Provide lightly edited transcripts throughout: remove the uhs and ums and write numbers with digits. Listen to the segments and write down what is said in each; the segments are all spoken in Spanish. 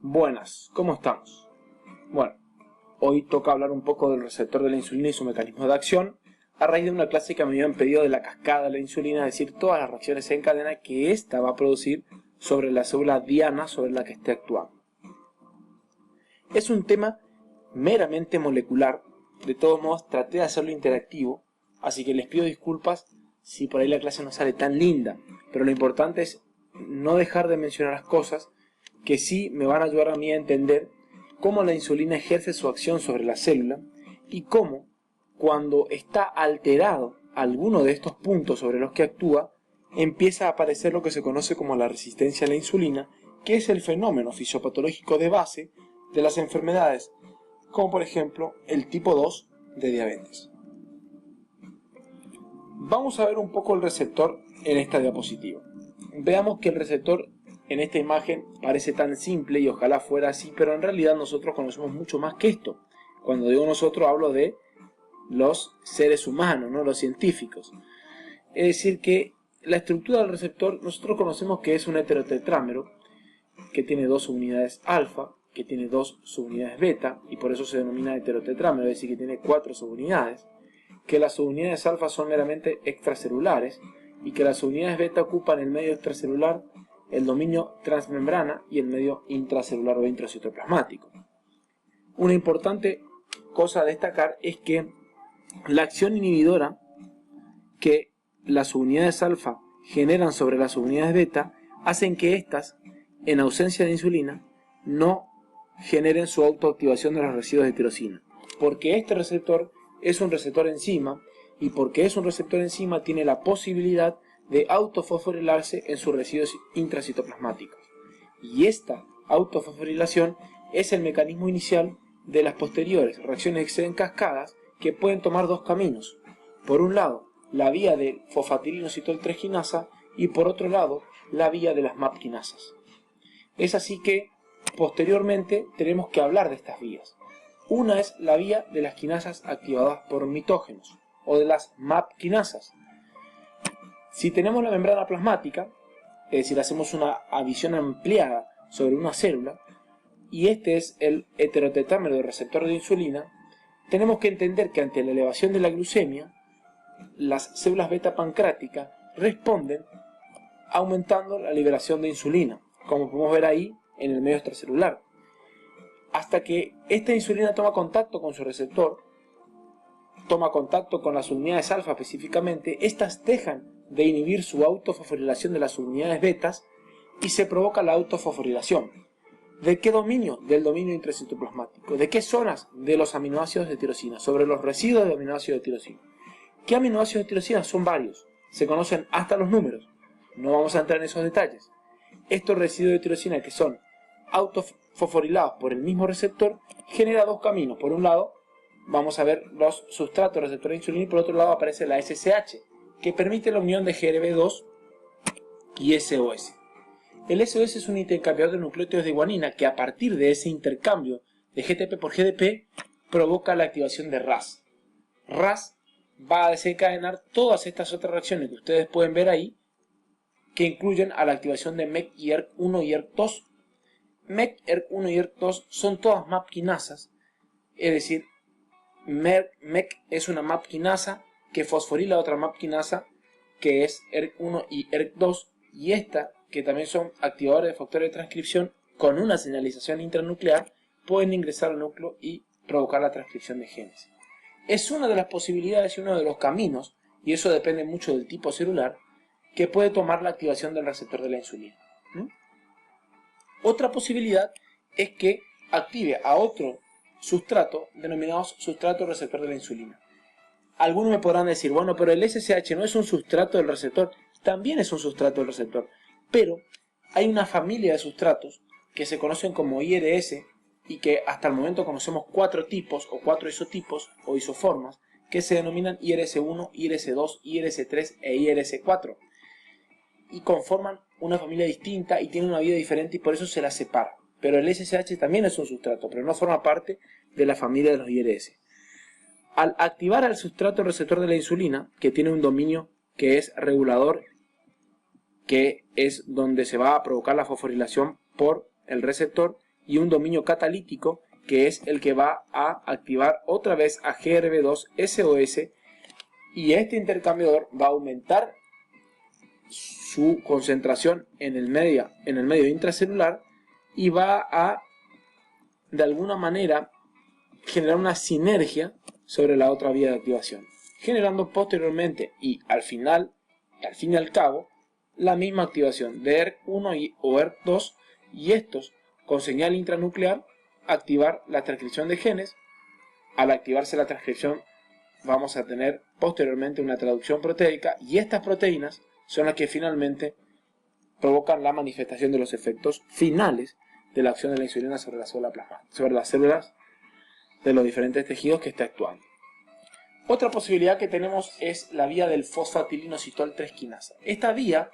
Buenas, ¿cómo estamos? Bueno, hoy toca hablar un poco del receptor de la insulina y su mecanismo de acción a raíz de una clase que me habían pedido de la cascada de la insulina, es decir, todas las reacciones en cadena que ésta va a producir sobre la célula diana sobre la que esté actuando. Es un tema meramente molecular, de todos modos traté de hacerlo interactivo, así que les pido disculpas si por ahí la clase no sale tan linda, pero lo importante es no dejar de mencionar las cosas que sí me van a ayudar a mí a entender cómo la insulina ejerce su acción sobre la célula y cómo, cuando está alterado alguno de estos puntos sobre los que actúa, empieza a aparecer lo que se conoce como la resistencia a la insulina, que es el fenómeno fisiopatológico de base de las enfermedades, como por ejemplo el tipo 2 de diabetes. Vamos a ver un poco el receptor en esta diapositiva. Veamos que el receptor en esta imagen parece tan simple y ojalá fuera así, pero en realidad nosotros conocemos mucho más que esto. Cuando digo nosotros hablo de los seres humanos, no los científicos. Es decir que la estructura del receptor nosotros conocemos que es un heterotetrámero que tiene dos subunidades alfa, que tiene dos subunidades beta y por eso se denomina heterotetrámero, es decir que tiene 4 subunidades, que las subunidades alfa son meramente extracelulares y que las subunidades beta ocupan el medio extracelular, el dominio transmembrana y el medio intracelular o intracitoplasmático. Una importante cosa a destacar es que la acción inhibidora que las subunidades alfa generan sobre las subunidades beta hacen que éstas, en ausencia de insulina, no generen su autoactivación de los residuos de tirosina, porque este receptor es un receptor enzima y porque es un receptor enzima tiene la posibilidad de autofosforilarse en sus residuos intracitoplasmáticos. Y esta autofosforilación es el mecanismo inicial de las posteriores reacciones en cascadas que pueden tomar dos caminos. Por un lado, la vía de fosfatidilocitol 3 quinasa y por otro lado, la vía de las MAP quinasas. Es así que, posteriormente, tenemos que hablar de estas vías. Una es la vía de las quinasas activadas por mitógenos, o de las MAP quinasas. Si tenemos la membrana plasmática, es decir, hacemos una visión ampliada sobre una célula, y este es el heterotetrámero del receptor de insulina, tenemos que entender que ante la elevación de la glucemia, las células beta pancreáticas responden aumentando la liberación de insulina, como podemos ver ahí en el medio extracelular. Hasta que esta insulina toma contacto con su receptor, toma contacto con las unidades alfa específicamente, estas dejan de inhibir su autofosforilación de las unidades betas y se provoca la autofosforilación. ¿De qué dominio? Del dominio intracitoplasmático. ¿De qué zonas? De los aminoácidos de tirosina, sobre los residuos de aminoácidos de tirosina. ¿Qué aminoácidos de tirosina? Son varios, se conocen hasta los números, no vamos a entrar en esos detalles. Estos residuos de tirosina que son autofosforilados por el mismo receptor genera dos caminos. Por un lado vamos a ver los sustratos receptores de insulina y por otro lado aparece la SSH, que permite la unión de GRB2 y SOS. El SOS es un intercambiador de nucleótidos de guanina que a partir de ese intercambio de GTP por GDP provoca la activación de RAS. RAS va a desencadenar todas estas otras reacciones que ustedes pueden ver ahí, que incluyen a la activación de MEK y ERK1 y ERK2. MEK, ERK1 y ERK2 son todas MAP quinasas, es decir, MEK es una MAP quinasa que fosforila otra MAP quinasa que es ERK1 y ERK2, y esta, que también son activadores de factores de transcripción con una señalización intranuclear, pueden ingresar al núcleo y provocar la transcripción de genes. Es una de las posibilidades y uno de los caminos, y eso depende mucho del tipo celular, que puede tomar la activación del receptor de la insulina. Otra posibilidad es que active a otro sustrato denominado sustrato receptor de la insulina. Algunos me podrán decir, bueno, pero el SSH no es un sustrato del receptor. También es un sustrato del receptor, pero hay una familia de sustratos que se conocen como IRS y que hasta el momento conocemos 4 tipos o 4 isotipos o isoformas que se denominan IRS1, IRS2, IRS3 e IRS4 y conforman una familia distinta y tienen una vida diferente y por eso se las separa. Pero el SSH también es un sustrato, pero no forma parte de la familia de los IRS. Al activar al sustrato receptor de la insulina, que tiene un dominio que es regulador, que es donde se va a provocar la fosforilación por el receptor, y un dominio catalítico que es el que va a activar otra vez a GRB2-SOS, y este intercambiador va a aumentar su concentración en el medio intracelular y va a, de alguna manera, generar una sinergia sobre la otra vía de activación, generando posteriormente y al fin y al cabo, la misma activación de ERK1 o ERK2, y estos, con señal intranuclear, activar la transcripción de genes. Al activarse la transcripción, vamos a tener posteriormente una traducción proteica, y estas proteínas son las que finalmente provocan la manifestación de los efectos finales de la acción de la insulina sobre la célula plasmática, sobre las células de los diferentes tejidos que está actuando. Otra posibilidad que tenemos es la vía del fosfatilinositol 3 quinasa. Esta vía,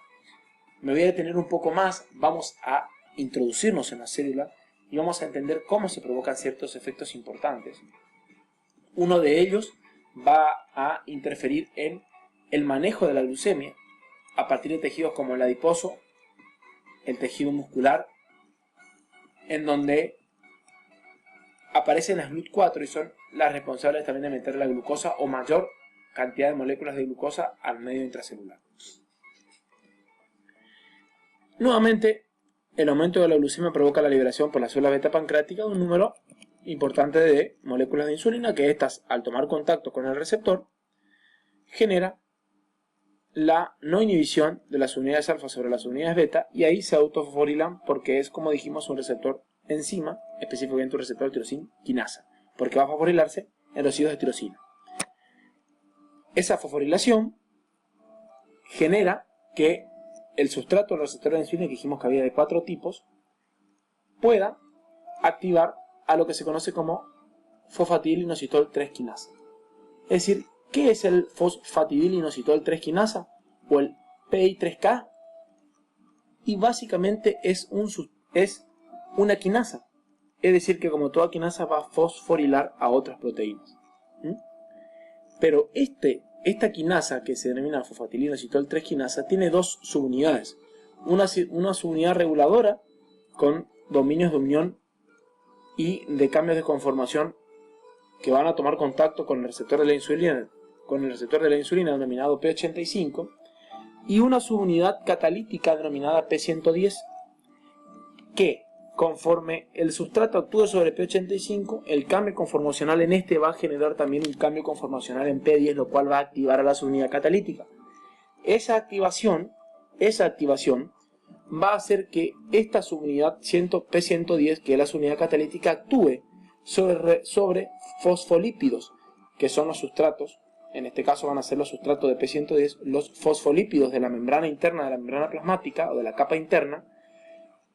me voy a detener un poco más, vamos a introducirnos en la célula y vamos a entender cómo se provocan ciertos efectos importantes. Uno de ellos va a interferir en el manejo de la glucemia a partir de tejidos como el adiposo, el tejido muscular, en donde aparecen las GLUT4 y son las responsables también de meter la glucosa o mayor cantidad de moléculas de glucosa al medio intracelular. Nuevamente, el aumento de la glucemia provoca la liberación por la célula beta pancreática de un número importante de moléculas de insulina, que estas, al tomar contacto con el receptor, genera la no inhibición de las unidades alfa sobre las unidades beta, y ahí se autofosforilan porque es, como dijimos, un receptor enzima, específicamente un receptor de tirosina quinasa, porque va a fosforilarse en residuos de tirosina. Esa fosforilación genera que el sustrato del receptor de insulina, que dijimos que había de 4 tipos, pueda activar a lo que se conoce como fosfatidilinositol 3 quinasa. Es decir, ¿qué es el fosfatidilinositol 3 quinasa o el PI3K? Y básicamente es una quinasa. Es decir, que como toda quinasa va a fosforilar a otras proteínas. Pero esta quinasa, que se denomina fosfatidilinositol 3 quinasa, tiene dos subunidades. Una subunidad reguladora con dominios de unión y de cambios de conformación que van a tomar contacto con el receptor de la insulina, denominado P85, y una subunidad catalítica denominada P110, que conforme el sustrato actúe sobre P85, el cambio conformacional en este va a generar también un cambio conformacional en P10, lo cual va a activar a la subunidad catalítica. Esa activación va a hacer que esta subunidad P110, que es la subunidad catalítica, actúe sobre fosfolípidos, que son los sustratos. En este caso van a ser los sustratos de P110, los fosfolípidos de la membrana interna de la membrana plasmática o de la capa interna,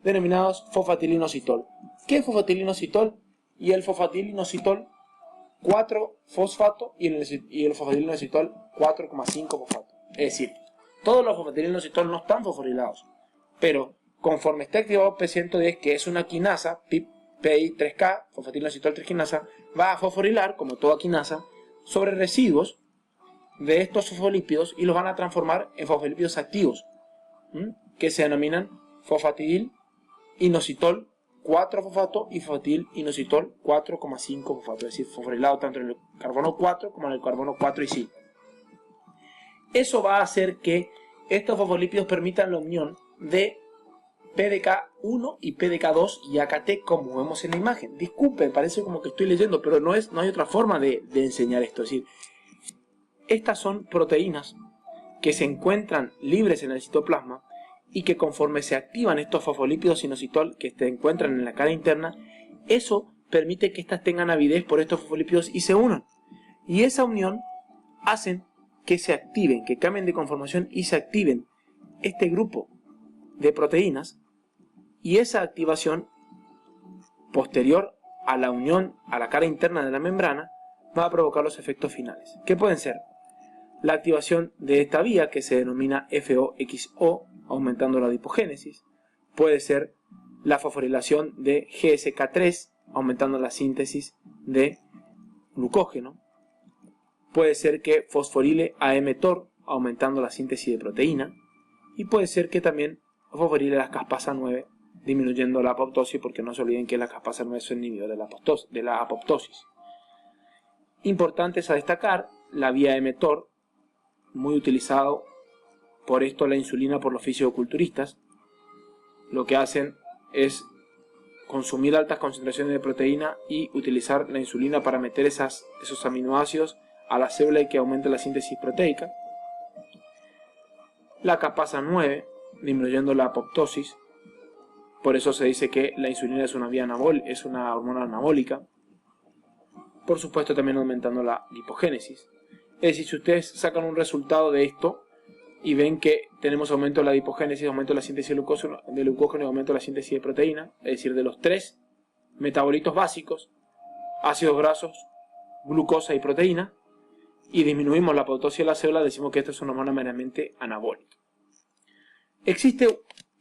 denominados fosfatilinositol. ¿Qué es fosfatilinositol? Y el fosfatilinositol 4-fosfato y el fosfatilinositol 4,5-fosfato. Es decir, todos los fosfatilinositol no están fosforilados, pero conforme esté activado P110, que es una quinasa, PI3K, fosfatilinositol 3 quinasa, va a fosforilar, como toda quinasa, sobre residuos de estos fosfolípidos y los van a transformar en fosfolípidos activos, que se denominan fosfatidilinositol 4-fosfato y fosfatidilinositol 4,5-fosfato, es decir, fosforilado tanto en el carbono 4 como en el carbono 4 y 5. Eso va a hacer que estos fosfolípidos permitan la unión de PDK1 y PDK2 y AKT, como vemos en la imagen. Disculpen, parece como que estoy leyendo, pero no hay otra forma de enseñar esto. Es decir, estas son proteínas que se encuentran libres en el citoplasma y que conforme se activan estos fosfolípidos inositol que se encuentran en la cara interna, eso permite que éstas tengan avidez por estos fosfolípidos y se unan. Y esa unión hacen que se activen, que cambien de conformación y se activen este grupo de proteínas, y esa activación posterior a la unión a la cara interna de la membrana va a provocar los efectos finales, que pueden ser la activación de esta vía, que se denomina FOXO, aumentando la adipogénesis. Puede ser la fosforilación de GSK3, aumentando la síntesis de glucógeno. Puede ser que fosforile a mTOR, aumentando la síntesis de proteína. Y puede ser que también fosforile las caspasa 9, disminuyendo la apoptosis, porque no se olviden que la caspasa 9 es el inhibidor de la apoptosis. Importantes a destacar, la vía mTOR, muy utilizado por esto la insulina por los fisioculturistas. Lo que hacen es consumir altas concentraciones de proteína y utilizar la insulina para meter esos aminoácidos a la célula y que aumente la síntesis proteica. La caspasa 9, disminuyendo la apoptosis. Por eso se dice que la insulina es una hormona anabólica. Por supuesto, también aumentando la lipogénesis. Es decir, si ustedes sacan un resultado de esto y ven que tenemos aumento de la lipogénesis, aumento de la síntesis de glucógeno y aumento de la síntesis de proteína, es decir, de los 3 metabolitos básicos, ácidos grasos, glucosa y proteína, y disminuimos la apoptosis de la célula, decimos que esto es una hormona meramente anabólica. Existe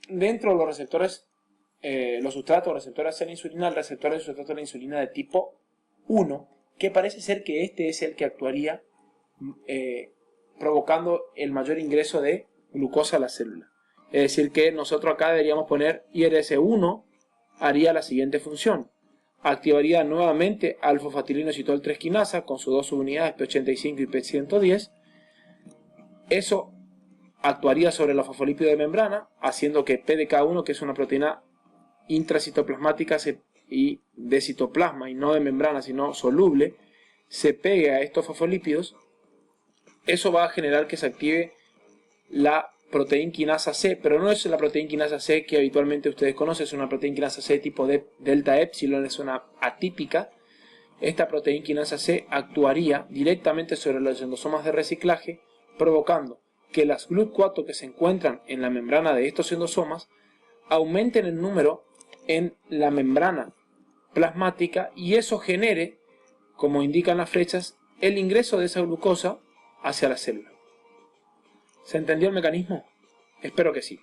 dentro de los receptores, los sustratos receptores de la insulina, el receptor de sustrato de la insulina de tipo 1, que parece ser que este es el que actuaría provocando el mayor ingreso de glucosa a la célula. Es decir, que nosotros acá deberíamos poner IRS1 haría la siguiente función. Activaría nuevamente alfa-fosfatilinositol 3 quinasa con sus dos subunidades P85 y P110. Eso actuaría sobre los fosfolípidos de membrana, haciendo que PDK1, que es una proteína intracitoplasmática y de citoplasma y no de membrana sino soluble, se pegue a estos fosfolípidos. Eso va a generar que se active la proteína quinasa C, pero no es la proteína quinasa C que habitualmente ustedes conocen, es una proteína quinasa C tipo delta epsilon, es una atípica. Esta proteína quinasa C actuaría directamente sobre los endosomas de reciclaje, provocando que las GLUT4 que se encuentran en la membrana de estos endosomas aumenten el número en la membrana plasmática y eso genere, como indican las flechas, el ingreso de esa glucosa hacia la célula. ¿Se entendió el mecanismo? Espero que sí.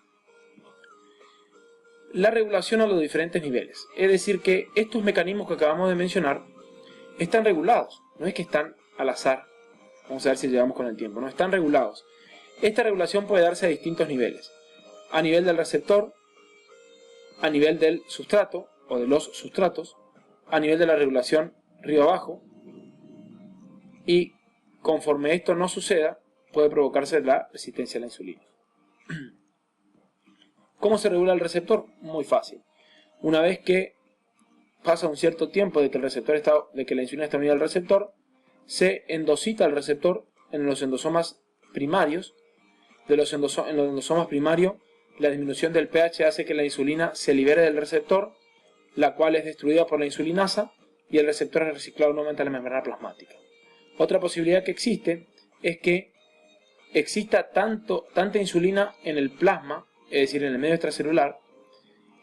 La regulación a los diferentes niveles. Es decir que estos mecanismos que acabamos de mencionar están regulados. No es que están al azar. Vamos a ver si llegamos con el tiempo. No, están regulados. Esta regulación puede darse a distintos niveles. A nivel del receptor, a nivel del sustrato o de los sustratos, a nivel de la regulación río abajo, y conforme esto no suceda, puede provocarse la resistencia a la insulina. ¿Cómo se regula el receptor? Muy fácil. Una vez que pasa un cierto tiempo de que la insulina está unida al receptor, se endocita el receptor en los endosomas primarios. En los endosomas primarios, la disminución del pH hace que la insulina se libere del receptor, la cual es destruida por la insulinasa, y el receptor es reciclado nuevamente a la membrana plasmática. Otra posibilidad que existe es que exista tanta insulina en el plasma, es decir, en el medio extracelular,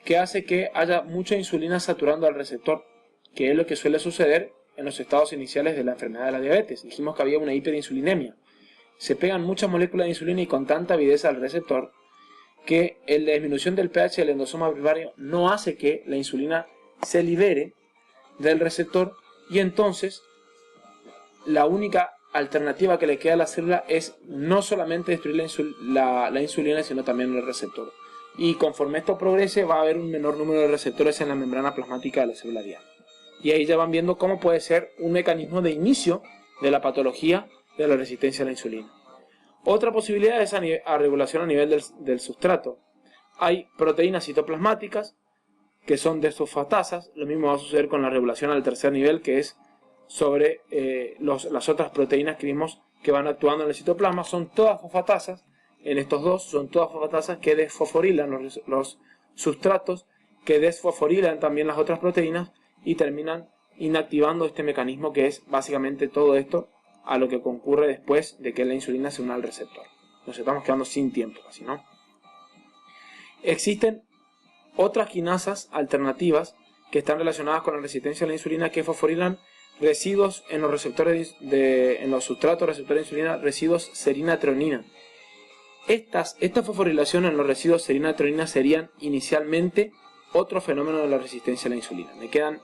que hace que haya mucha insulina saturando al receptor, que es lo que suele suceder en los estados iniciales de la enfermedad de la diabetes. Dijimos que había una hiperinsulinemia. Se pegan muchas moléculas de insulina y con tanta avidez al receptor que la disminución del pH del endosoma primario no hace que la insulina se libere del receptor, y entonces la única alternativa que le queda a la célula es no solamente destruir la insulina, sino también el receptor. Y conforme esto progrese, va a haber un menor número de receptores en la membrana plasmática de la célula diana. Y ahí ya van viendo cómo puede ser un mecanismo de inicio de la patología de la resistencia a la insulina. Otra posibilidad es a regulación a nivel del sustrato. Hay proteínas citoplasmáticas que son desfosfatasas. Lo mismo va a suceder con la regulación al tercer nivel, que es sobre las otras proteínas que vimos que van actuando en el citoplasma. Son todas fosfatasas. En estos dos son todas fosfatasas que desfosforilan los sustratos, que desfosforilan también las otras proteínas y terminan inactivando este mecanismo, que es básicamente todo esto a lo que concurre después de que la insulina se una al receptor. Nos estamos quedando sin tiempo casi, ¿no? Existen otras quinasas alternativas que están relacionadas con la resistencia a la insulina, que fosforilan residuos en los receptores en los sustratos receptores de insulina, residuos serina-treonina. Esta fosforilación en los residuos serina-treonina serían inicialmente otro fenómeno de la resistencia a la insulina. Me quedan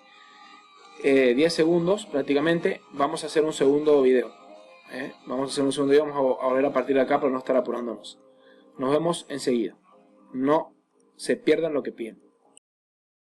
10 segundos prácticamente. Vamos a hacer un segundo video. Vamos a volver a partir de acá para no estar apurándonos. Nos vemos enseguida. No se pierdan lo que piden.